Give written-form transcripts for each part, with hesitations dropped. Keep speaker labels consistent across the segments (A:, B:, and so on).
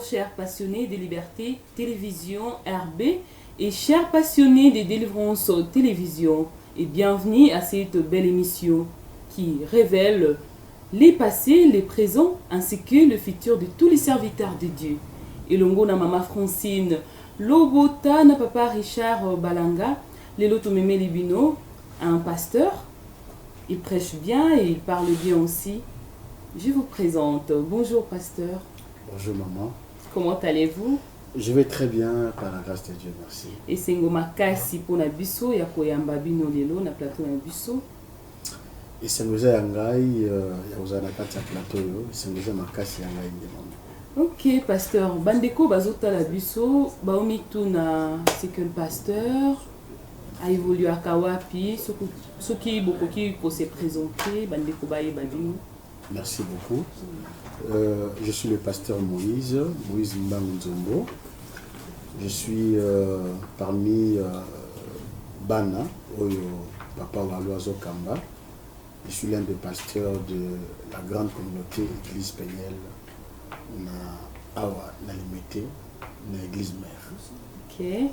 A: chers passionnés de Liberté Télévision RB et chers passionnés de Délivrance Télévision, et bienvenue à cette belle émission qui révèle les passés, les présents ainsi que le futur de tous les serviteurs de Dieu. Et longo na Mama Francine, Lobota na Papa Richard Balanga, Leloto Meme Libino, un pasteur. Il prêche bien et il parle bien aussi. Je vous présente. Bonjour pasteur.
B: Bonjour maman.
A: Comment allez-vous?
B: Je vais très bien par la grâce de Dieu, merci.
A: Et c'est makasi pour na biso ya koyamba bino lelo na plateau na biso.
B: Et c'est nous yangai ya uzana kati ya plateau yo, c'est nous makasi yangai ndemama.
A: Ok pasteur, bandeko bazota la biso, baomi tuna c'est que le pasteur a évolué à Kawapi, ce qui beaucoup qui pour se présenter, bandeko baye babino.
B: Merci beaucoup. Je suis le pasteur Moïse Mbangu Nzombo. Je suis parmi Bana, Oyo Papa Waloazo Kamba. Je suis l'un des pasteurs de la grande communauté Église Péniel na Awa na Limité, na Église Mère.
A: Ok.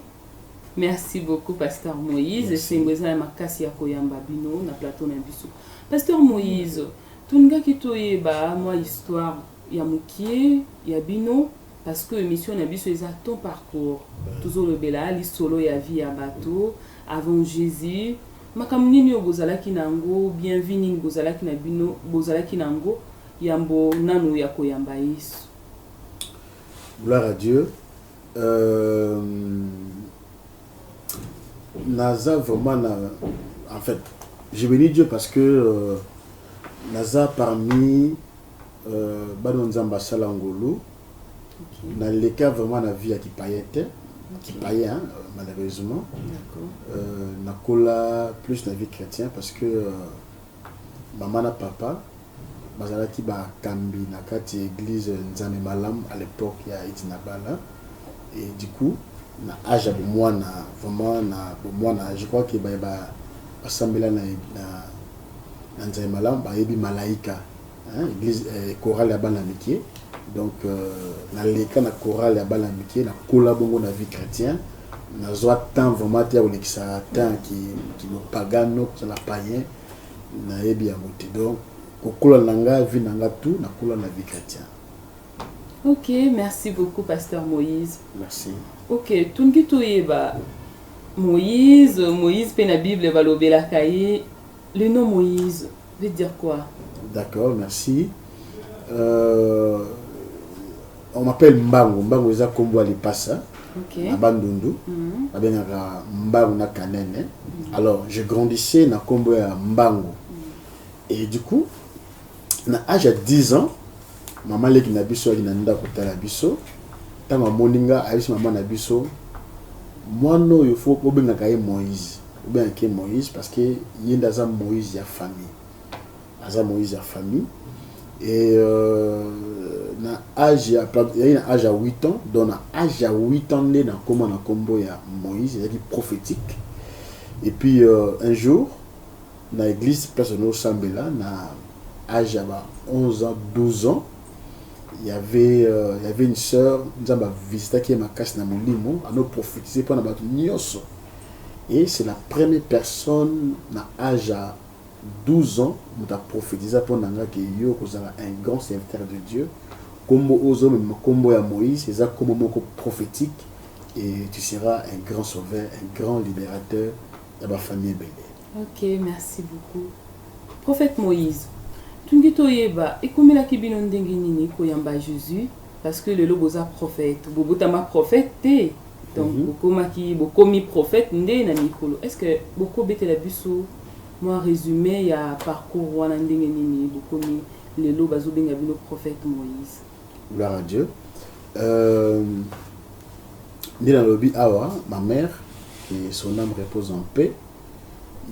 A: Merci beaucoup pasteur Moïse. C'est ngweza makasi ya koyamba bino na plateau na biso. Pasteur Moïse, tunga kitoyeba moi histoire ya mukie ya bino parce que émission na biso eza ton parcours toujours le bela li solo ya vie ya bateau avant Jésus makambo nini yo bozalaki nango bienvenue bozalaki na bino bozalaki nango yambo nanu ya koyamba Yesu.
B: Gloire à Dieu. Naza vraiment en fait je bénis Dieu parce que Naza parmi Banonzamba Salangolo, dans le cas vraiment la vie qui paye, hein, malheureusement. Nakola plus la vie chrétienne parce que maman et papa, bazalaki ba kambi na kati église Nzambe Malam à l'époque il y a Itinabala et du coup na âge de moi na vraiment na moi na je crois que ba assemblée na Nzambe Malam ba yebi malaika. Église chorale à Balamiki, donc dans les cas de chorale à Balamiki, la collabon la vie chrétienne, na zoa temps vraiment tia ou ça temps qui nous pagano, qui la païen, na ebi à monter donc kokola nanga vie nanga tout na kola la vie chrétienne.
A: Ok, merci beaucoup pasteur Moïse.
B: Merci.
A: Ok, tungi toyeba Moïse pe na Bible va lobela kaye, le nom Moïse veut dire quoi?
B: D'accord, merci. On m'appelle Mbangu. Mbangu est à Kombo Alipassa. À Bandundu. Mbangu na Kanene. Alors, je grandissais na Kombo à Mbangu. Et du coup, na âge de 10 ans, maman leki na biso ali na nda kotala biso. Tanga moninga ayisi maman na biso. Moi no il faut obenga kaye Moïse. Obenga ke Moïse parce que yenda za Moïse ya famille. Aza Moïse a famille et na âge à 8 ans donc na âge à 8 ans né na comment na combo ya Moïse il a dit prophétique et puis un jour na église place de Sambela na âge à 11 ans 12 ans il y avait une sœur nous avons visité qui est ma casse na molimo a nous prophétiser pendant batu nyonso et c'est la première personne na âge à 12 ans, nous avons prophétisé pour nous que yo un grand serviteur de Dieu. Comme aux hommes, comme à Moïse, c'est ça comme mot prophétique et tu seras un grand sauveur, un grand libérateur de ma famille belle.
A: Ok, merci beaucoup. Prophète Moïse, tu me dis toyeba et comme la kibino ndenge nini koyamba Jésus parce que le loboza prophète, bobotama prophète te. Donc bokomi prophète ndé na mikolo. Est-ce que boko bete la biso moi résumé il y a parcours wana ndenge nini bokomi lelo bazobenga bino prophète Moïse.
B: Gloire à Dieu. Nina lobi awa ma mère que son âme repose en paix.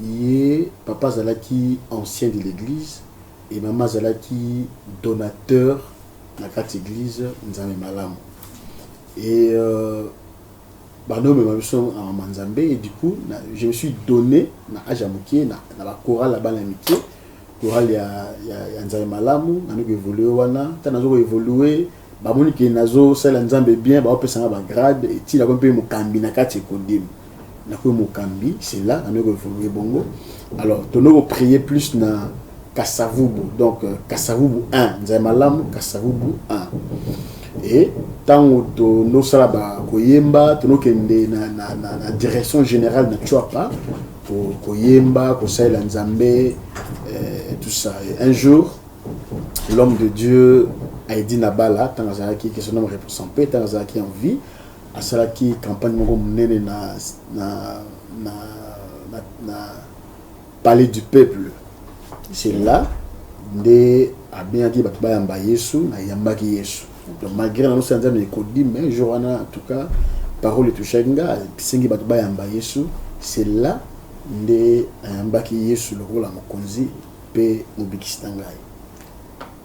B: Et papa zalaki ancien de l'église et maman zalaki donateur na kati église Nzambe Malamu. Et Bano me mabiso en Manzambe et du coup je me suis donné na ajamuki na la chorale là-bas na chorale ya Nzambe Malamu na nous évoluer wana tanazo évoluer ba moni ke nazo sala nzambe bien ba opesa ba grade et ti la ko pe mokambi na kati kodim na ko mokambi c'est là on ko évoluer bongo. Alors tono prier plus na Kasavubu, donc Kasavubu 1 nzamalamu Kasavubu 1 et tant to no sala ba koyemba tono kende na direction générale na Tchouapa pour koyemba ko sala nzambe tout ça. Et un jour l'homme de Dieu Aïdi Nabala Tanzaki qui se nomme représenté Tanzaki en vie à Salaki campagne mongo menée na palais du peuple. C'est là de a bien dit batuba yamba Yesu na yambaki Yesu. Donc malgré la notion de kodi mais joana en tout cas parole touchenga singi batuba yamba Yesu, c'est là de yambaki Yesu le rôle à mokonzi pe mubikistangai.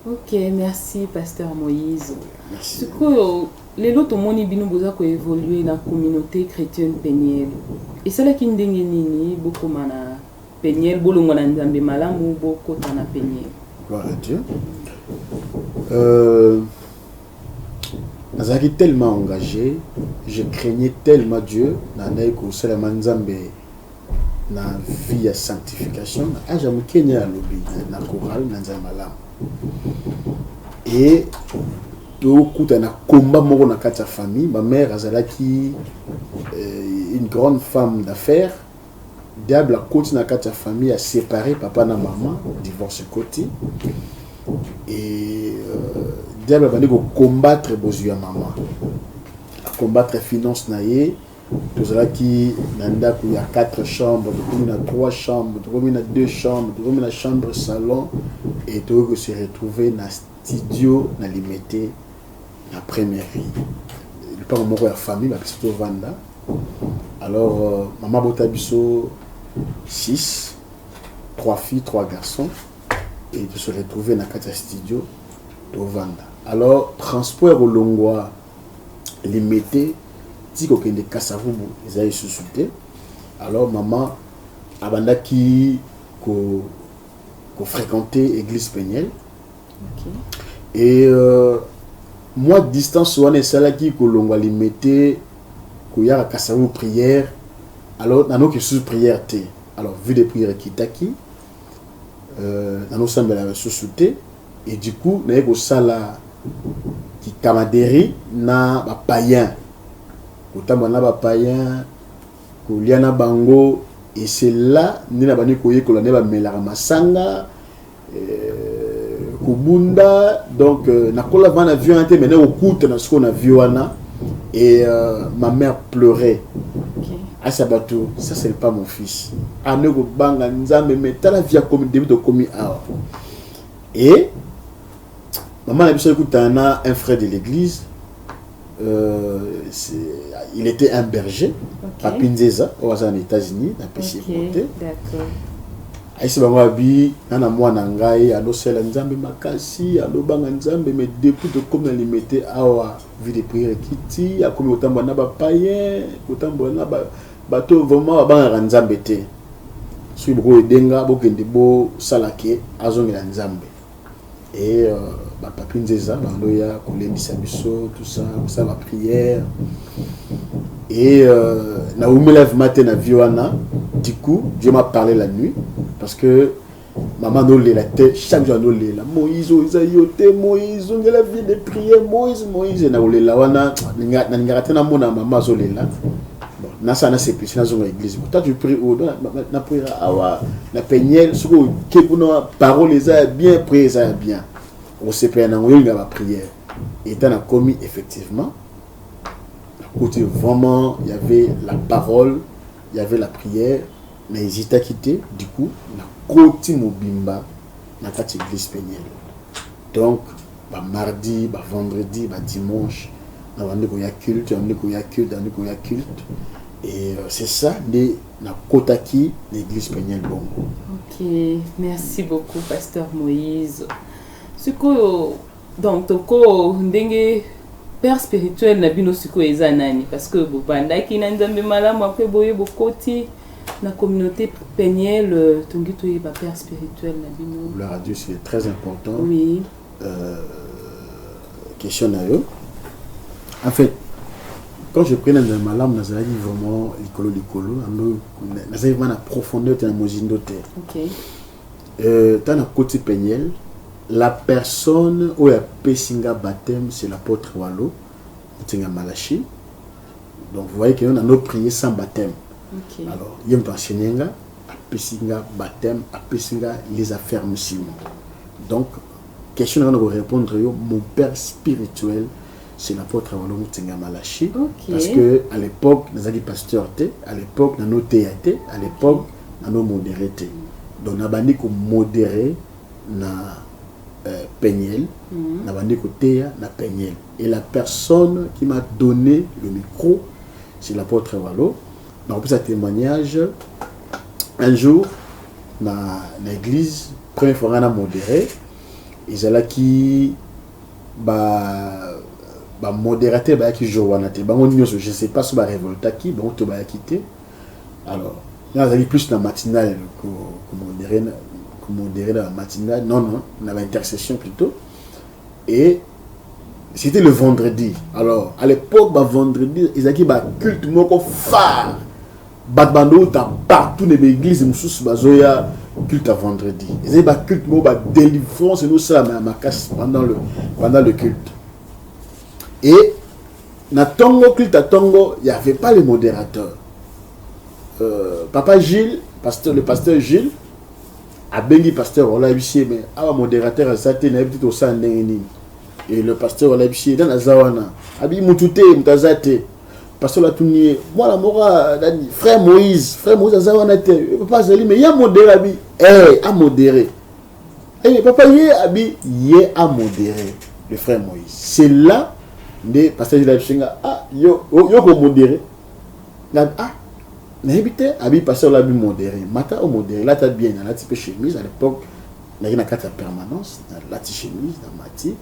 A: Ok, merci Pasteur Moïse.
B: Merci.
A: Ce que les autres moni bino boza ko évoluer dans la communauté chrétienne Peniel. Et c'est là qui ndenge nini beaucoup mana Peniel bolongo na nzambe malamu boko tana Peniel.
B: Gloire à Dieu. Nazaki tellement engagé, je craignais tellement Dieu na naiko sala nzambe na vie à sanctification, a jamais Kenya lobby na chorale na nzambe malamu. Et tout un combat moro na kati famille. Ma mère azalaki une grande femme d'affaires. Diable a côté na kati famille a séparé papa na maman, divorce côté. Et diable a bandi ko combattre besoin maman. A combattre finance na ye. Tout qui nanda il y a 4 chambres, il y a 3 chambres, il y a 2 chambres, il y a chambre salon et tout que se retrouver dans studio na limité la première vie. Le père mort la famille la petite Vanda. Alors maman botabiso 6, 3 filles, 3 garçons et de se retrouver dans 4 studio au Vanda. Alors transport au Longwa limité si ko kende Kasavubu ils suscité. Alors maman abanda qui ko fréquenter église Peniel. Okay. Et moi distance wana sala ki ko longwa limité ko ya Kasavubu prière. Alors nano ki sous prière té. Alors vu des prières kitaki nano semble la suscité et du coup na ko sala qui camadéri na ba païen. Kotambana ba païen koliana bango et c'est là ni na bani koye kolane ba melara masanga kubunda donc na kola vana vieux ante mais na okute na ce qu'on a vu wana et ma mère pleurait. Okay. Asabatu ça c'est pas mon fils anego banga nzambe mais tala via comme début de commis awa et maman a biso écoutana un frère de l'église. Il était un berger, okay. À Pinzeza, aux États-Unis, dans le
A: okay. D'accord.
B: Aïssi Bangabi, Nana Mwana Ngai, Alo Sela Nzambe Makasi, Alo Banga Nzambe, mais depuis de comme elle mettait à vie de prière Kiti, à comme autant Banaba païen, autant Banaba bateau vraiment Banga Nzambe te. Sui Bro Denga, Bokendebo, Salake, Azongela Nzambe. Et Papa Nzeza, Bandoya, Kolebisa Biso, tout ça, la prière. Et na lève matin na Viwana, du coup, Dieu m'a parlé la nuit, parce que maman nous la tête, chaque jour nous la Moïse, Moïse, on a la vie de prière, Moïse, na la wana, na mona maman zolela. Bon, na ça na c'est plus na zone église. Toi tu pries au na prière awa, na Peniel, ce que pour parole les a bien prier ça bien. On s'est pris na la prière. Et dans la commis effectivement côté vraiment il y avait la parole, il y avait la prière, mais ils étaient quittés du coup la côté mobimba na kati église Peniel. Donc mardi, vendredi, dimanche, on a culte, et c'est ça na kotaki l'église Peniel Bongo.
A: OK, merci beaucoup Pasteur Moïse. Ce que donc toko ndenge père spirituel na bino siko eza nani parce que bobandaki na nzambe malamu après boye bokoti na communauté Peniel tongi toye ba père spirituel na bino.
B: La radio c'est très important.
A: Oui.
B: question nayo. En fait, quand je prenais dans ma lame, nazali vraiment l'écolo, nazali vraiment la profondeur de la mozindo terre.
A: Ok.
B: Dans le côté péniel, la personne où il y a Pessinga baptême, c'est l'apôtre Walo, Tinga Malachi. Donc vous voyez que nous avons prié sans baptême.
A: Okay.
B: Alors, il y a un enseignement, à Pessinga baptême, à Pessinga les affaires musulmanes. Donc, question à répondre, mon père spirituel, c'est l'apôtre Walo Tinga Malachi.
A: Okay.
B: Parce que à l'époque, nous avons pasteur, à l'époque, nous avons théâtre, à l'époque, nous avons modéré. Donc, nous avons modéré na Peignel, nous avons théâtre na Peignel. Et la personne qui m'a donné le micro, c'est l'apôtre Walo. Donc, pour ce témoignage, un jour, dans l'église, première fois qu'on a modéré, ils allaient qui modérateur qui joue je ne sais pas si on révolte qui on va quitter. Alors, là, ils plus dans la matinale que modérer dans la matinale. Non, on avait intercession plutôt. Et c'était le vendredi. Alors, à l'époque, vendredi, ils avaient un culte phare. Batbando, tu as partout dans l'église, il y a culte à vendredi. Ils avaient un culte, délivrance, et nous, ça, pendant le culte. Et dans Tongo, culte à Tongo, il n'y avait pas le modérateur. Papa Gilles, le pasteur Gilles, a béni pasteur Olabiché, mais le modérateur a zaté, il a dit au sein de et le pasteur Olabiché, dans la Zawana, a dit Moutouté, Moutazate, pasteur Latounier, moi la mora, frère Moïse a Zawana, papa Zali, mais il y a modéré, a modéré. Et papa y a modéré, le frère Moïse. C'est là, le pasteur Olabiché, yo modéré. N'habité habit pasteur la modéré mata au modéré là t'as bien là type chemise à l'époque là il y a quatre permanence là tu chemise dans mati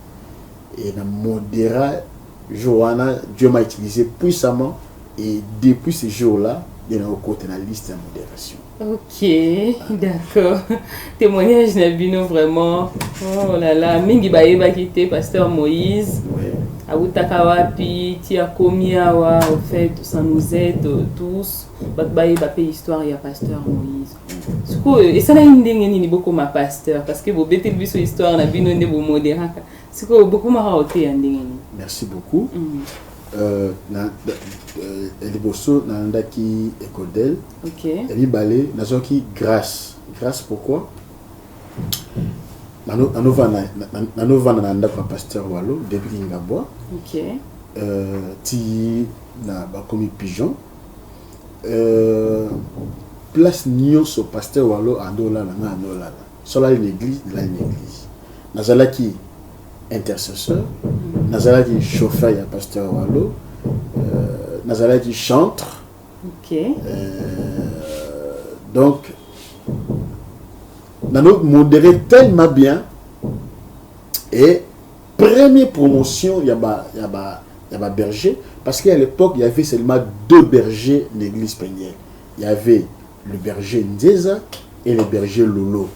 B: et dans modéra Johanna Dieu m'a utilisé puissamment et depuis ce jour-là il y a au côté de la liste de modération.
A: Ok, d'accord. Témoignage Nabino vraiment. Oh là là, mingi baeba quitté pasteur Moïse.
B: Ouais.
A: Awutakawapi, tia komiawa, au fait, ça nous aide tous. Batbaye bapé histoire, il y a pasteur Moïse. Et ça n'a une beaucoup ma pasteur, parce que vous bêtez le sur histoire, on a bien donné vos modérants. C'est que beaucoup m'a raoté un dingue.
B: Merci beaucoup. Eliboso, Nandaki Ekodel.
A: Ok.
B: Eli Balé, Nazoki grâce. Grâce pourquoi? Nanova nanda kwa pasteur Walo depuis Ngabwa.
A: Ok.
B: Ti na bakomi pigeon. Place nyonso pasteur Walo andola na andola. Sola l'église, de l'église. Nazalaki intercesseur, nazalaki chauffeur ya pasteur Walo, nazalaki chantre.
A: Ok.
B: Donc nous modéré tellement bien et première promotion il y a berger parce qu'à l'époque il y avait seulement 2 bergers dans l'église Peignel. Il y avait le berger Ndeza et le berger Lolo.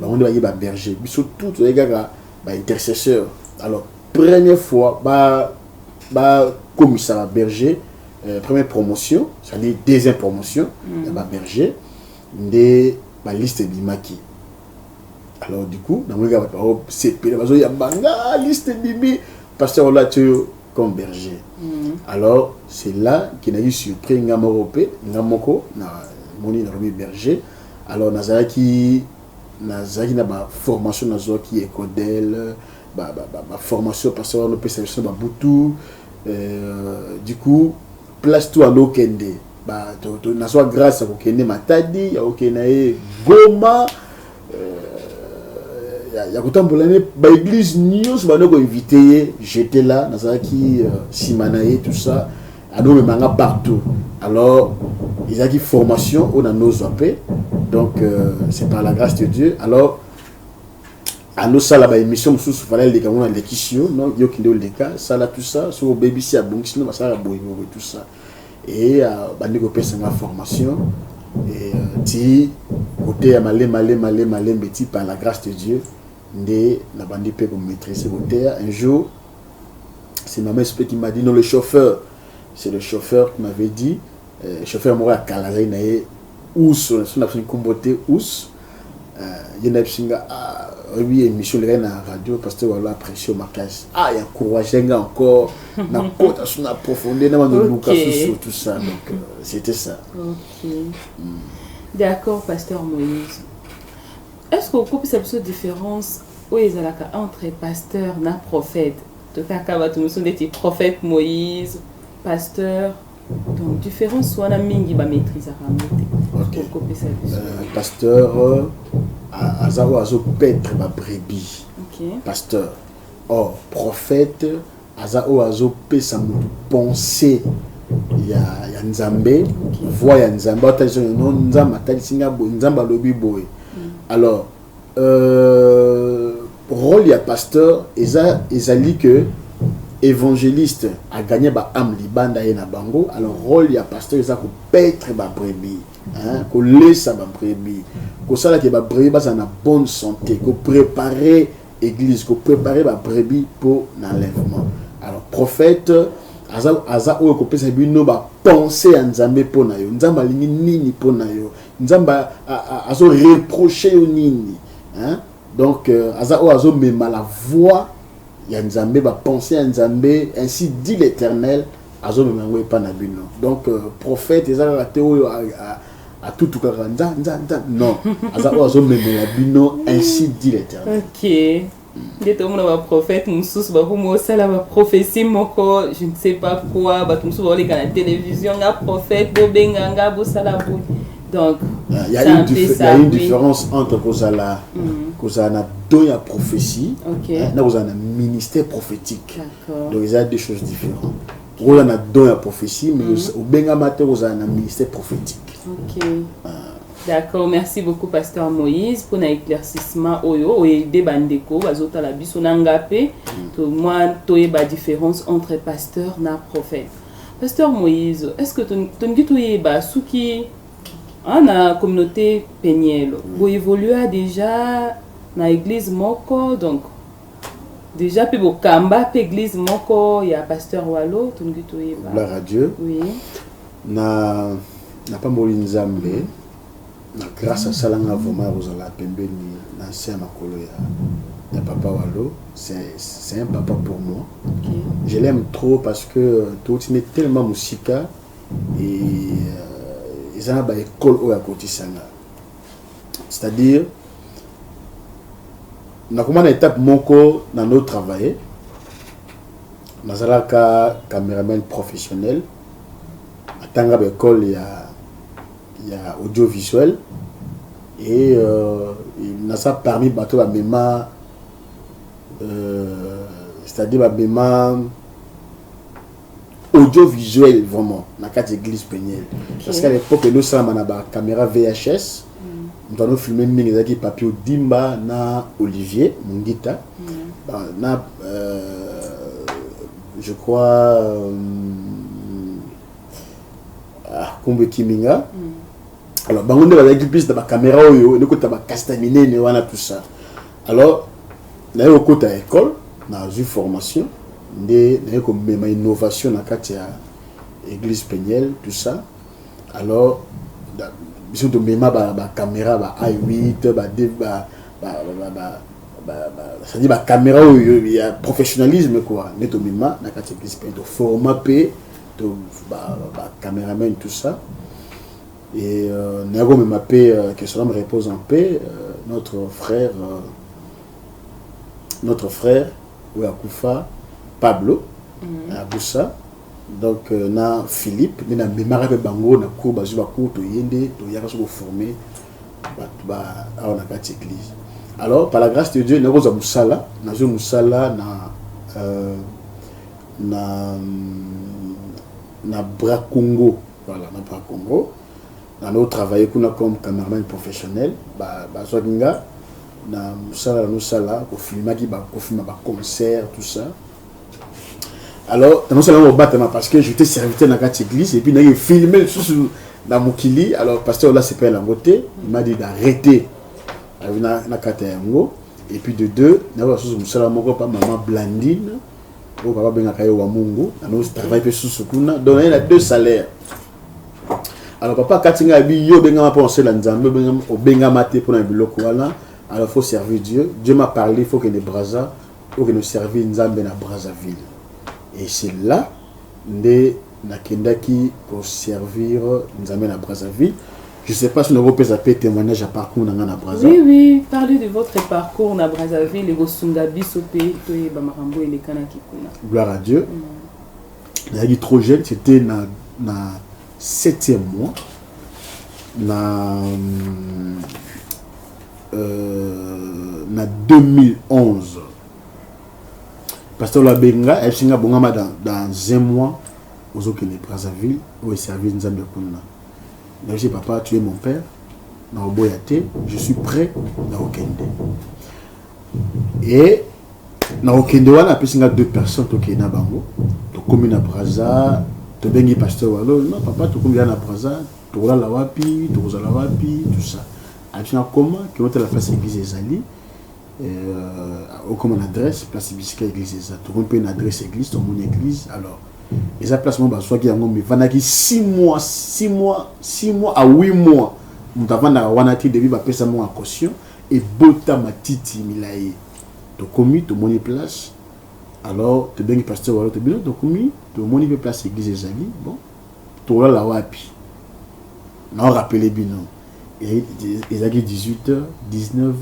B: On doit y avoir berger surtout les gars intercesseurs. Alors première fois commissaire berger première promotion, c'est-à-dire deuxième promotion, il y a berger des liste bimaki. Alors du coup, dans le cas c'est il y a liste bibi pasteur là comme berger. Alors c'est là qu'il a eu surpris Ngamoko na moni na berger. Alors nazaki na formation nazoki école formation pasteur no PCC ba butu du coup place tout à l'okende na soit grâce à okende matadi ya okende Goma il y a autant pour l'année l'église news invité j'étais là nazaki Simanae tout ça à nous manga partout. Alors ils ont dit formation on a nos appels donc c'est par la grâce de Dieu. Alors à nous ça là émission sous fallait les gars on a l'équision non yo qui le cas ça là tout ça sur baby si à bon sinon ça là tout ça et bandi ko pesa ma formation et ti côté malé petit par la grâce de Dieu ndé na bandi peut maîtriser côté un jour c'est ma mère qui m'a dit, non, le chauffeur, c'est le chauffeur qui m'avait dit, le chauffeur m'a dit, Kalazai nae, ous, on a fait une comboté, ous, il y a une oui, émission de la radio, parce que voilà, apprécié au marquage. Ah, il y a courage encore, na côte à son approfondi, na sur tout ça. Donc, c'était ça.
A: Ok. D'accord, pasteur Moïse. Est-ce qu'on peut savoir cette différence entre pasteur et prophète? Donc, nous sommes des prophètes Moïse, pasteur. Donc, différence, soit la mingi ba maîtrise à
B: ok. Pasteur, azo petre ba brebis.
A: Ok.
B: Pasteur. Or, prophète, azo pesa penser. Il y a Nzambe, voix ya Nzambe, Nzamba lobi boy. Alors, rôle ya pasteur, ezali que évangéliste a gagné ba âme libanda et na bango. Alors rôle ya pasteur eza ko petre ba brebis, hein, ko laisser ba brebis, ko sala ke ba brebis ba na bonne santé, ko préparer église, ko préparer ba brebis pour l'enlèvement. Alors prophète aza oyo ko pesa bino ba penser à Nzambe pona yo, Nzamba lingi nini pona yo, Nzamba azo reprocher yo nini, hein. Donc aza oyo azo mema la voix ya Nzambe ba penser à Nzambe, ainsi dit l'Éternel, azo mema ngo pa na bino. Donc prophète ezala la théo à tout kaka non, aza oyo azo mema la bino, ainsi dit l'Éternel.
A: OK. Des hommes va prophète musus ba humo sala ba prophétie moko, je ne sais pas quoi, ba musu ba la télévision nga prophète bo benga nga bo sala bo. Donc
B: il y a une différence entre kozala kozana don ya prophétie, na kozana ministère prophétique. Donc il y a deux choses différentes. Kozana don ya prophétie mais au benga matin kozana ministère prophétique.
A: OK. D'accord, merci beaucoup pasteur Moïse pour l'éclaircissement oyo et des bandeko bazota la biso nangape to moi toye ba différence entre pasteur na prophète. Pasteur Moïse, est-ce que ton dit toye ba souki na communauté Peniel vous évoluez déjà na église moko, donc déjà pe bo kamba pe église moko ya pasteur Walo ton dit toye ba
B: gloire à Dieu.
A: Oui.
B: Na pas moli Nzambe. Grâce à ça, vraiment, vous allez pembeni l'ancien makolo ya papa Walo, c'est un papa pour moi.
A: Okay.
B: Je l'aime trop parce que tout est tellement musica et ils ont une école où à côté sanga. C'est-à-dire, na comment étape moko dans notre travail, nazala ka caméraman professionnel, atanga ba école il y a audiovisuel et il n'a ça parmi bateau la méma c'est-à-dire la méma audiovisuel vraiment dans quatre églises Peniel. Parce qu'à l'époque nous sommes à la caméra VHS, nous avons filmé les papier Dimba na Olivier Mungita, na je crois Kombe Kiminga. Alors, on a des plus de la caméra, on a castaminé, on a tout ça. Alors, là, on a une école, on a une formation, on a une innovation dans l'église Peniel, tout ça. Alors, on a une caméra, i8, c'est-à-dire la caméra, il y a professionnalisme, quoi. On a l'église Peniel, format P, caméraman, tout ça. Et Nago me m'appelle, que cela me repose en paix, notre frère, Ouakoufa, Pablo, à Boussa. Donc, na Philippe, na mémoire de Bango, na cour, bazuba cour, to yende, to yara se former, à on a quatre églises. Alors, par la grâce de Dieu, nous avons Moussala, na Bracongo, voilà, na Bracongo. Nous avons travaillé comme caméraman professionnel, Bazoginga, na Moussala, pour filmer des concerts, tout ça. Alors, nous allons au bâtiment parce que j'étais serviteur dans l'église et puis nous avons filmé dans Moukili. Alors, le pasteur là, c'est pas la beauté, il m'a dit d'arrêter. Et puis de deux, nous avons Moussala, maman Blandine, au papa bengaka yo wa mungu nous travaille sous sukuna donc il y a 2 salaires. Alors papa katinga bi yo benga ma penser la nzambe benga maté pour na biloko wala. Alors faut servir Dieu. Dieu m'a parlé, il faut que les brasa ou que nous servir nzambe na Brazzaville. Et c'est là ndé nakendaki pour servir nzambe na Brazzaville. Je ne sais pas si nous avons pu témoignage à parcours dans la Brazzaville.
A: Oui, parlez de votre parcours dans Brazzaville, les Gosungabi, Sopé, Toye, Bamarambo et les Kanaki.
B: Gloire à Dieu. Il y a trop jeune, c'était dans 7e mois. Dans 2011. Pasteur Labenga, elle s'est dans 1 mois aux autres Brazzaville, où il servi Nzambe Kuna. Je dis, papa, tu es mon père, je suis prêt à Okende. Et dans Okende, on a 2 personnes qui sont bango. Tu communes à Brazza, tu es pasteur Walo, non, papa, tu communes à Brazza, tu es la wapi, tu es la wapi, tout ça. Alors, comment qui ont la place église Ezali, comme une adresse, place Bisca église Ezali, tu as une adresse église, tu as une église, alors. Et ça placement soit qui a mais 6 mois à 8 mois nous avons na wanati depuis ba pesa mon caution et bota matiti milaye to commis to moni place alors te bengi pasteur wala to bilo to commis to moni place église ezali bon to la wapi na rappeler bino et ezali 18h 19h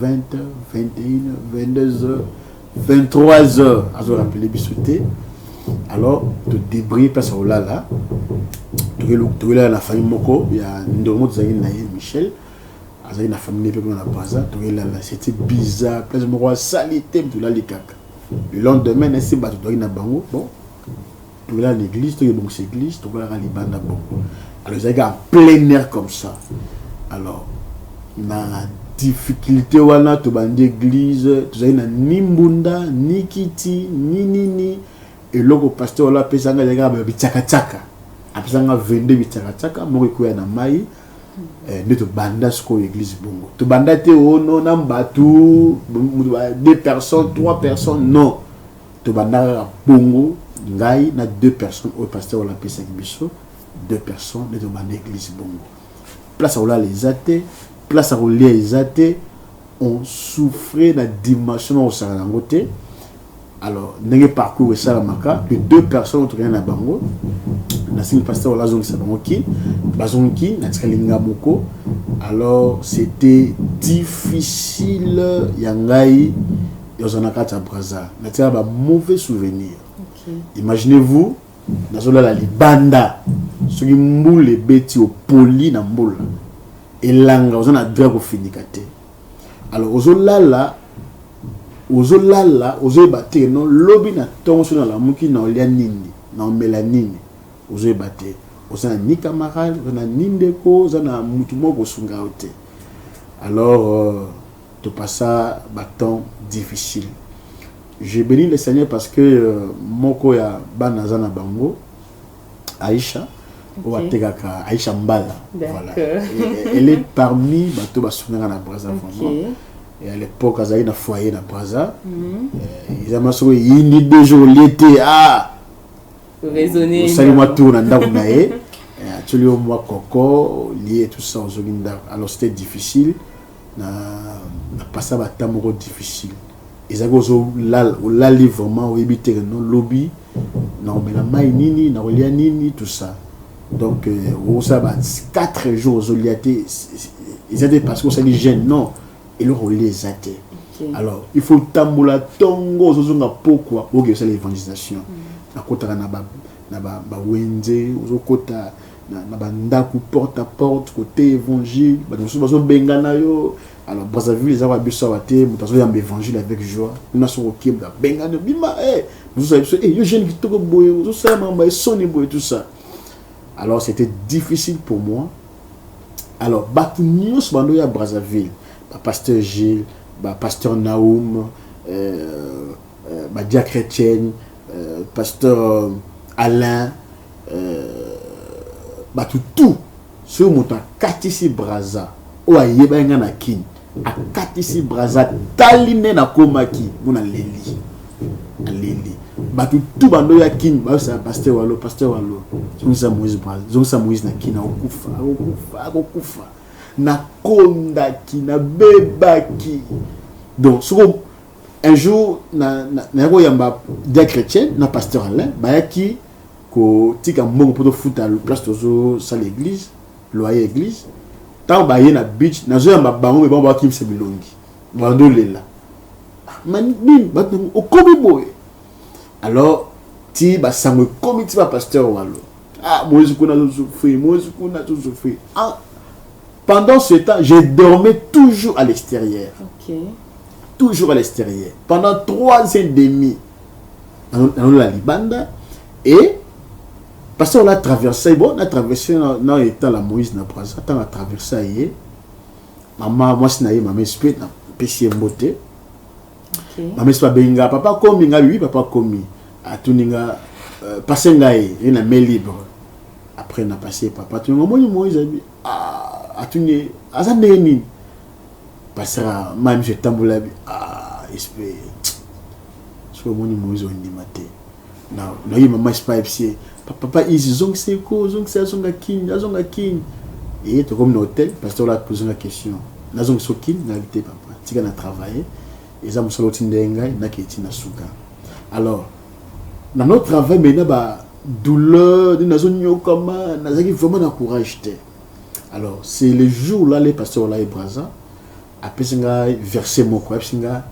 B: 20h 21h 22h 23h azo rappeler bisoté. Alors, tu débrouilles place au là, tu es là la famille Moko, il y a Ndomo Michel, il y a la famille de la Braza, tu es là, c'était bizarre, place Moko, salité, tu l'as les caca. Le lendemain, tu es là, bon, tu es là à l'église, tu es bon, c'est l'église, tu es là à l'Ibanda, bon. Alors, il y a un plein air comme ça. Alors, la difficulté, tu es dans l'église, tu es là, ni Mbunda, ni Kiti, ni. Et le pasteur là pesanga les gars bitaka apesanga 22 bitaka moko ko na mai ne to banda sko église bongo to banda te ono na mbatu 2 personnes 3 personnes non to banda bongo ngai na 2 personnes au pasteur là pesanga biso 2 personnes ne to banda église bongo place où là les athées place où les athées on souffrait la dimension au sarangote. Alors, n'est parcours et ça les 2 personnes ont rien à bango. La signe pasteur la zone sabonki, bazonki, natkalinga moko. Alors, c'était difficile yangai yozanakata braza. Natia ba mauvais souvenir. Imaginez-vous dans la libanda, ce qui moule beti au poli na mbola. Et langa ozana drago finikate. Alors, ozolala ozobate non lobi na tonso na la muki na olia nini na melanine ozobate osana ni camarade na nindeko zana mutu moko sunga ote. Alors tu passes bâton difficile. Je bénis le Seigneur parce que moko ya bana zana bango Aïcha Ouategaka Aïcha Mbala, voilà. Elle est parmi bato basunga na Brazza vraiment. Et à l'époque, ils avaient un foyer dans Brazza. Ils avaient dit 2 jours l'été. Ah!
A: Raisonner.
B: Salut moi tout dans Ndaounae. Tu lui moi coco lié tout ça aux Oginda. Alors c'était difficile. Na passé à temps difficile. Ils avaient là vraiment au habiter non lobby. Na omela mai nini, na olia nini tout ça. Donc on ça 4 jours aux oliaté. Ils étaient parce que ça dit jeune non. Et le relais les athées. Alors, il faut tambola tongo zozonga pourquoi ok c'est l'évangélisation. Na kota na ba wenze ozokota na bandaku porte à porte côté évangile ba zo benga na yo. Alors Brazzaville les avoir biso waté mutazo ya évangile avec joie. On a son ok benga de bima vous savez yo jeune qui toko boye zo ça mamba soni boye tout ça. Alors c'était difficile pour moi. Alors batu nyos bando ya Brazzaville pasteur Gilles, pasteur Naoum, Dia Chrétienne, pasteur Alain, tout sur mon Katisi Brazza, ou à Yebanga Nakin, à Katisi Brazza, Taline na Komaki, mon leli. aleli batu tout bando ya kin ba sa pasteur walo zonsa Moïse na kina okufa na konda ki na bebaki donc so un jour na ko yamba des chrétiens na pasteur Alain ba ki ko tika mbongo poto futa le place tozo sa l'église loyer église tant ba ye na beach na zo yamba bango be ba kim se bilongi bando lela man bim ba o kobi boy alors ti ba sango komi ti ba pasteur walo Moïse kuna tout souffrir pendant ce temps je dormais toujours à l'extérieur. Toujours à l'extérieur pendant 3 ans et demi dans la Libanda et parce qu'on a traversé dans l'état la Moïse n'a pas attend à traverser maman moi c'est naïe maman esprit na pesi mbote maman c'est pas benga papa komi nga oui papa komi atuninga passer ngai na main libre après on a passé papa tu Moïse atuni azandeni passera même je tamboula esprit so moni Moïse on dit maté na maman c'est pas papa ici zonga zonga king et to comme hôtel parce que là poser la question na zonga so king na habité papa tika na travailler et ça musolo tindenga na kiti na suka alors dans notre travail maintenant ba douleur na zonyo comme na zaki vraiment na courage té alors c'est le jour là les pasteurs là et braza après verset moko singa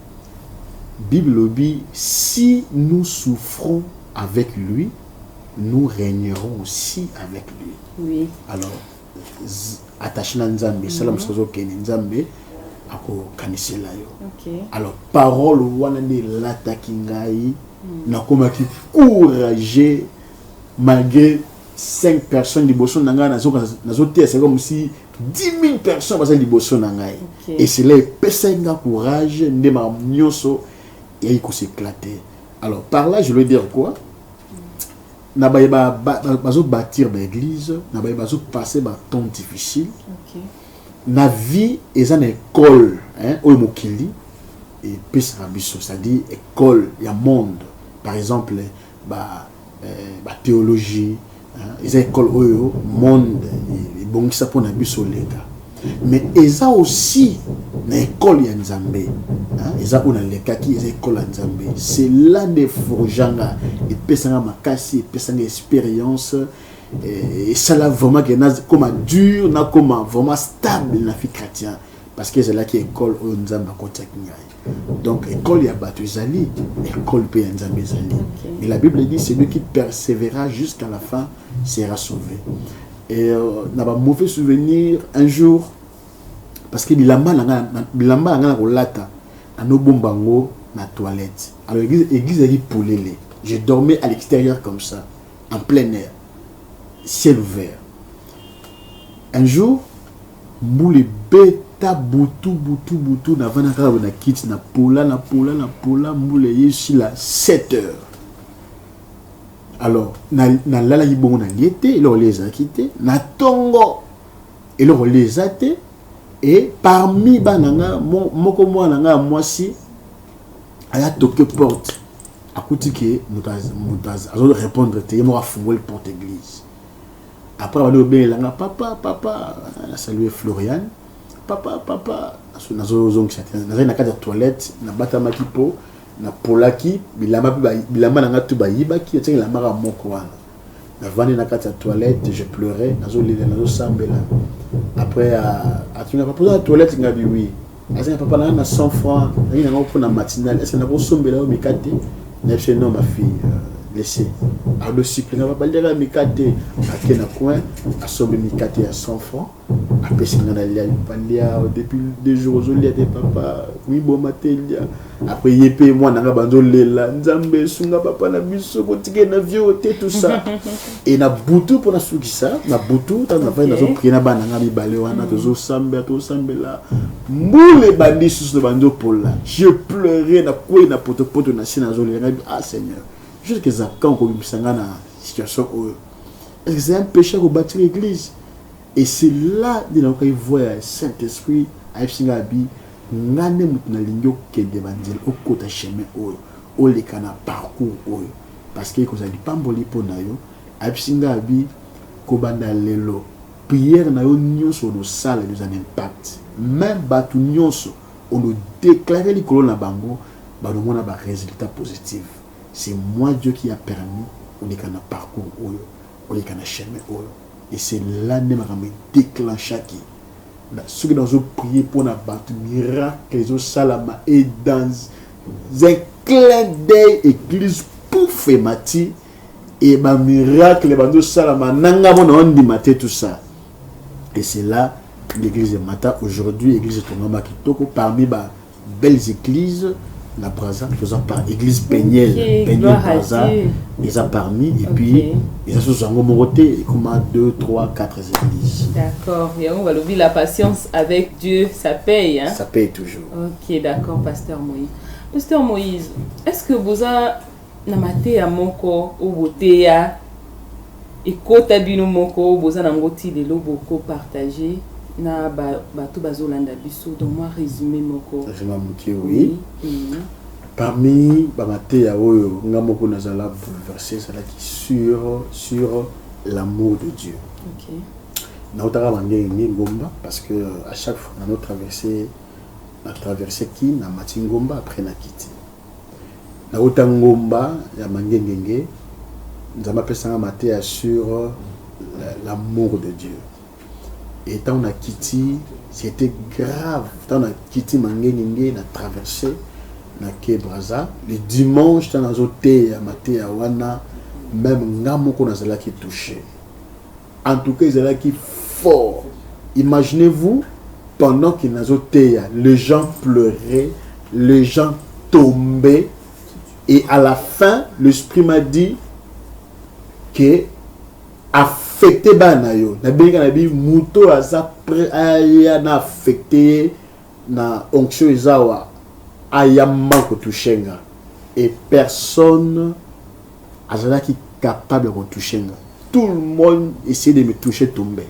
B: Bible dit si nous souffrons avec lui nous régnerons aussi avec lui.
A: Oui.
B: Alors attaché na Nzambe salam sozo ken Nzambe ako kanisela yo.
A: OK.
B: Alors parole wana ni lataki ngai na komaki courageux malgré 5 personnes liboso na ngai nazo c'est comme si 10 000 personnes baza liboso na ngai. Et c'est là pesenga courage ndema nyoso et il s'éclater. Alors par là je veux dire quoi? Na ba bazo bâtir l'église, na ba bazo passer ba temps difficile.
A: OK.
B: Na vie est une école hein au mokili et pesa biso, c'est-à-dire école ya monde. Par exemple ba théologie, les écoles au monde et bon ça pour na biso lega. Mais eza aussi na école ya Nzambe eza ona lekaki eza école ya Nzambe c'est là de forjanga et pesanga makasi et pesanga expérience et ça là vraiment que na comme dur na comme vraiment stable na vie chrétien parce que c'est là qui école au Nzambe kotek ngai donc école ya batu ezali école pe ya Nzambe ezali mais la Bible dit celui qui persévérera jusqu'à la fin sera sauvé. Et n'a pas mauvais souvenir un jour parce que bilamba nga rolata ano bombango na toilette. Alors église a dit poulele. Je dormais à l'extérieur comme ça en plein air ciel ouvert. Un jour moule beta butu na vana ka na kit na pola moule yeshi la 7 heures. Alors na lala yibongo na liete il les a quitté na tongo il les a té et parmi bananga moko mwana nga mwasi aya toqué porte akuti ke mutaz azo répondre te mo afungole porte église après on obé la papa a salué Florian papa nazo zongi chatin na kata toilette na batama kipo na polaki bilamba nanga tu bayibaki tenge la mara moko wana na vandi na kati ya toilette je pleurais nazo lila nazo sambela après atunga papa na toilette ngabi oui azanga papa na 100 francs ngi na pour na matinale est-ce que na ko sombela o mikate na chez non ma fille laissez à le cycle na ba lira mikate akena coin a sombe mikate à 100 francs après c'est na lia pandia depuis 2 jours zo lia de papa oui bon matelia après yepé moi na banzo lela Nzambe sunga papa na biso botike na vieux tout ça et na butu pour na sukisa na butu ta na fa na zo prier na bana nga bibale wana to sambela mbule bandi sous banzo pola je pleurais na quoi na poto na sina zo lela Seigneur juste que ça quand on bisanga na situation est-ce que c'est un péché de bâtir l'église et c'est là de la qu'il voit Saint-Esprit à Singabi ngane mutuna lingyo kende banzeli okota chemin oyo oleka na parcours oyo parce que kozali pamboli mpo na yo abisinga abi kobanda lelo prière na yo nyonso onosala eza un impact même bato nyonso ono déclaré likolo na bango banomona ba résultat positif. C'est moi Dieu qui a permis oleka na parcours oyo oleka na chemin oyo et c'est là même que me déclencha qui ceux qui nous ont prié pour na bato miracle les salama et dans un clin d'œil église pour faire mati et ma miracle les bateaux salama nanga bon on dit maté tout ça et c'est là l'église de Mata aujourd'hui l'église de Tongamba Kitoko parmi les belles églises la Braza faisant par église Peignel Peignel Braza ils ont parmi et puis ils ont sous un moroté comme 2 3 4 églises.
A: D'accord, et on va l'oublier la patience avec Dieu ça paye hein.
B: Ça paye toujours.
A: OK, d'accord pasteur Moïse. Pasteur Moïse, est-ce que vous avez namate ya moko obote ya ekota bino moko vous avez ngoti lelo boko partager na bato bazolanda biso donc moi résumé moko
B: je m'amuki oui parmi bamate ya oyo ngamoko nazala bouleversé ça là qui sur l'amour de Dieu.
A: OK.
B: Na otaka bangenge ngomba parce que à chaque fois na notre traversée qui na mati ngomba après na kiti na otangomba ya mangengenge nzamba pesanga mate sur l'amour de Dieu. Et tant on a quitté, c'était grave. Tant on a quitté Mangengenge, on a traversé na Kebraza. Le dimanche, tant on a zoté à Maté à Wana, même Ngamoko n'a qui touché. En tout cas, ils ont qui fort. Imaginez-vous, pendant qu'ils n'a zoté, les gens pleuraient, les gens tombaient. Et à la fin, l'esprit m'a dit que affecté banayo na benga na bi muto aza aya na affecté na onction izawa aya manko touchenga et personne azala qui capable de toucher. Tout le monde essaie de me toucher tomber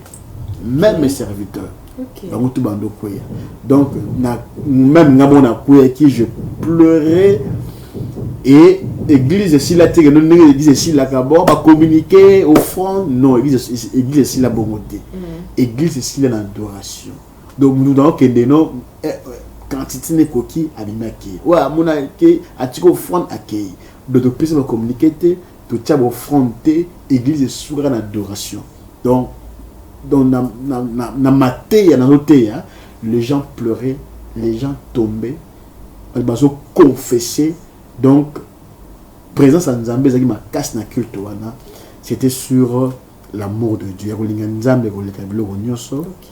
B: même mes serviteurs. OK. Donc même ngabona kuya qui je pleurais. Et l'église ici la terre non l'église ici la d'abord va communiquer au fond non l'église ici la bonté église ici la adoration donc nous devons que non quantité ne coquille animaki ouais mon accueil atiko front accueil donc plus va communiquer tout ça va fronter église sur la adoration donc na maté na noté les gens pleuraient les gens tombaient ils ont confessé. Donc, présence en Zambé, c'était sur l'amour de Dieu. Il y a Nzambe ko leka biloko nyonso. OK.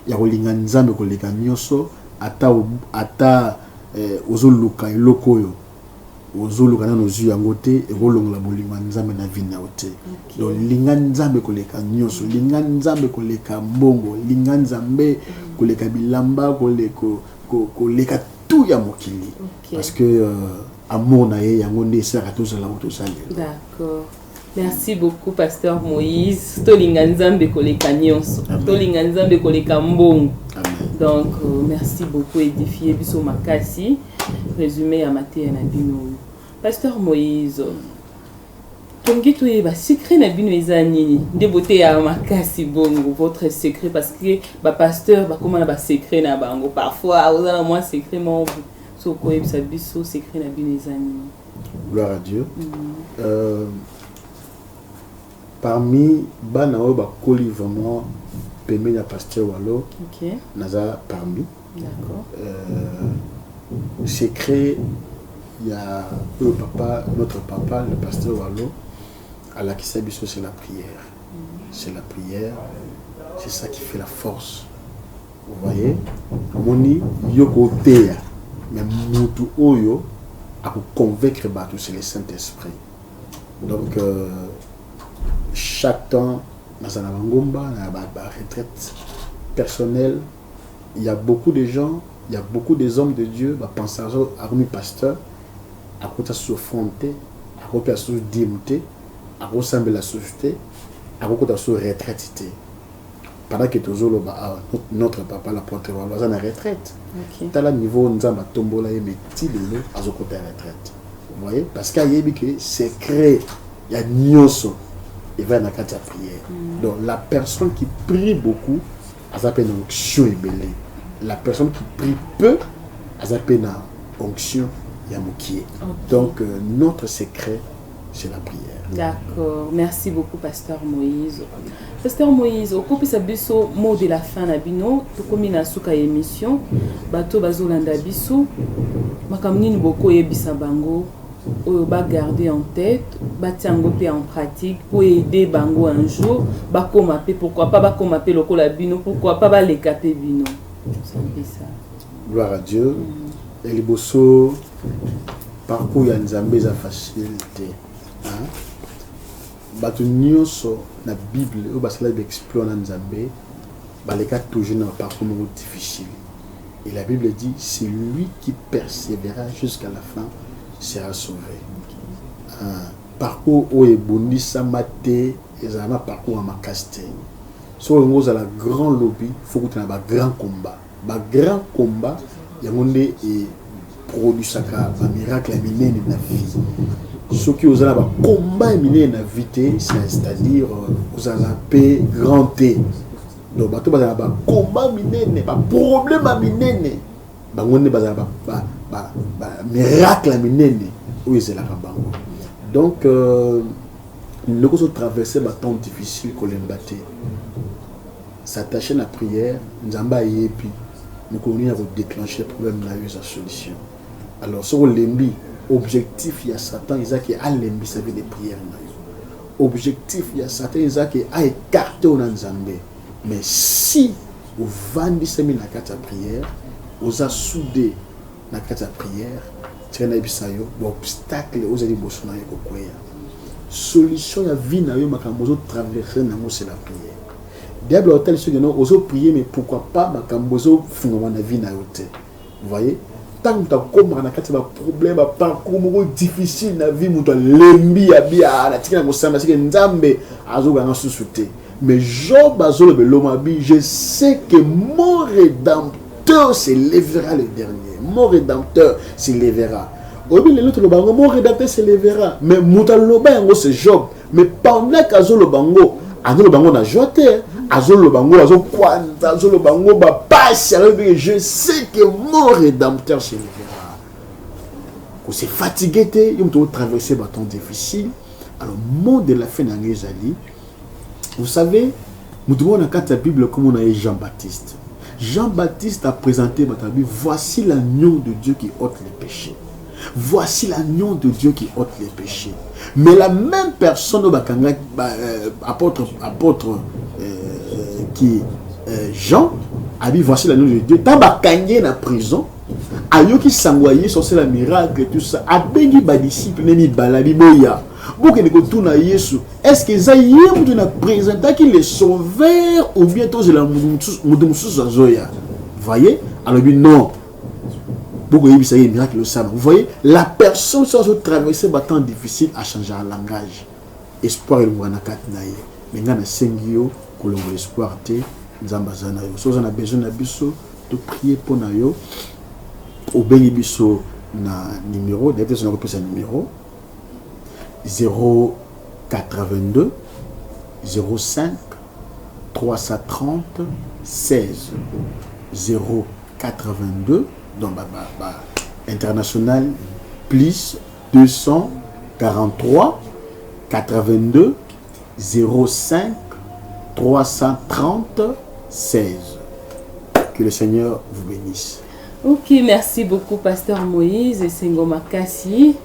B: Il y a Nzambe ko leka nyonso ata ozoluka eloko yo. Ozoluka na nozu yango te ekolongola bolinga Nzambe na vie na ote. Donc linga Nzambe ko leka nyonso, linga Nzambe ko leka mbongo, linga Nzambe ko leka bilamba ko leka tout ya mokili. Parce que amour na ye yango nde sera tous la moto sale.
A: D'accord. Merci beaucoup pasteur Moïse. Tolinga Nzambe koleka nyonso. Tolinga Nzambe koleka mbongo. Donc merci beaucoup édifié biso makasi. Résumé à maté na bino. Pasteur Moïse. Tongi toye ba secret na bino ezanini. Nde boté ya makasi bongo votre secret parce que ba pasteur ba comment na ba secret na bango parfois vous avez moi secret mon so ko ebisa biso secret na bino ezanini.
B: Gloire à Dieu. Parmi bana o ba koli vraiment pemé na pasteur Walo.
A: OK.
B: Naza parmi.
A: D'accord.
B: Secret il y a notre papa le pasteur Walo à la qui c'est la prière. C'est la prière. C'est ça qui fait la force. Vous voyez? Moni yoko teya mais mutu oyo a convaincre batou c'est le Saint-Esprit. Donc chaque temps dans la Ngomba, dans la retraite personnelle, il y a beaucoup de gens, il y a beaucoup des hommes de Dieu, bah penser à un pasteur, à côté de se fronter, à côté de se démonter, à côté de la société, à côté de se retraiter. Pendant que notre papa, l'apôtre, il est en retraite. Dans le niveau où nous avons tombé là, il est à côté de la retraite. Vous voyez? Parce qu'il y a que secret, il y a nyonso, il va dans la prière. Donc la personne qui prie beaucoup, elle s'appelle une onction ébélée. La personne qui prie peu, elle s'appelle une onction yamukie. Donc notre secret, c'est la prière.
A: D'accord. Merci beaucoup, Pasteur Moïse. Pasteur Moïse, au cours de mot de la fin, Nabino, tu commis na souka émission, bato bazolanda biso, makamni boko yebisa bango, oyo ba garder en tête, ba tiango pe en pratique pour aider bango un jour, ba komape, pourquoi pas ba komape lokola bino, pourquoi pas ba lekape bino. C'est ça.
B: Gloire à Dieu. Et les bosso parcours ya nzambe za facilité. Bato nyonso na Bible ou basala d'explorer na nzambe baleka toujours dans un parcours difficile. Et la Bible dit c'est lui qui persévérera jusqu'à la fin sera sauvé. Parcours où ebondisa maté ezala parcours à makaste. So on a la grand lobby, faut que tu aies un grand combat. Ba grand combat yangonde et produit sacra ba miracle minene na vie. Ce qui vous a un combat éminé dans la vie, c'est-à-dire vous avez la paix grand T. Donc vous avez un combat éminé, un problème éminé, un miracle éminé. Oui, c'est la rabango. Donc nous avons traversé un temps difficile qu'on a battu. S'attacher à la prière, nous avons déclenché le problème, nous avons eu sa solution. Alors, sur l'embi, objectif, il y a Satan, il y a qui a l'embi, ça veut des prières. Objectif, il y a Satan, il y a qui a écarté au Nzambé. Mais si vous vendez ça dans la carte à prière, vous avez soudé la carte à prière, tu as un obstacle, vous avez des bossons. Solution, il y a vie, vous avez traversé, c'est la prière. Diable a tel que vous avez prié, mais pourquoi pas, vous avez fait la vie. Vous voyez? Tant que tu as un problème, un parcours difficile dans la vie, tu as l'embi, tu as mais Job a dit, je sais que mon rédempteur s'élèvera le dernier. Mon rédempteur s'élèvera. Mon rédempteur s'élèvera. Mais c'est Job. Mais pendant qu'Azolo Bango, a jeté. Je sais que mon rédempteur s'élèvera. Quand c'est fatigué, il faut traverser un temps difficile. Alors, le mot de la fin de l'Angélie, vous savez, nous devons dans la Bible comme on a eu Jean-Baptiste. Jean-Baptiste a présenté votre Bible. Voici l'agneau de Dieu qui ôte les péchés. Voici l'agneau de Dieu qui ôte les péchés. Mais la même personne, apôtre qui Jean, a dit voici l'agneau de Dieu. Tant qu'il dans la prison, ayo qui s'envoyait sur la miracle et tout ça, a béni ba disciple neni balabi boya. Est-ce que ça y est, vous avez présenté qu'il est sauveur ou bientôt c'est la Vous voyez? Alors, non. Vous voyez? La personne qui a traversé un temps difficile a changé un langage. Espoir est le mot. Mais nous avons l'espoir. Nous avons besoin de prier pour nous. Au bénébiso na numéro, d'ailleurs, on a un numéro. 082 05 330 16 082 donc international plus 243 82 05 330 16. Que le Seigneur vous bénisse.
A: Ok, merci beaucoup Pasteur Moïse et Sengoma Kassi.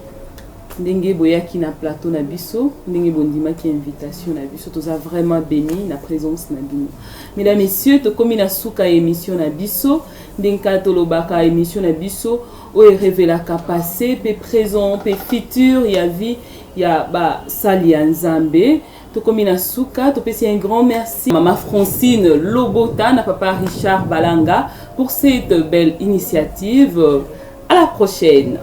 A: Ndenge boyaki na plateau na biso, ndenge bondima ki invitation na biso, tous a vraiment béni na présence na bino. Mesdames, messieurs, to komi na suka émission na biso, ndenka to lobaka émission na biso, o révélaka passé, pe présent, pe futur, ya vie, ya ba sali ya Nzambe. To komi na suka, to pesi un grand merci Maman Francine Lobota na papa Richard Balanga pour cette belle initiative. À la prochaine.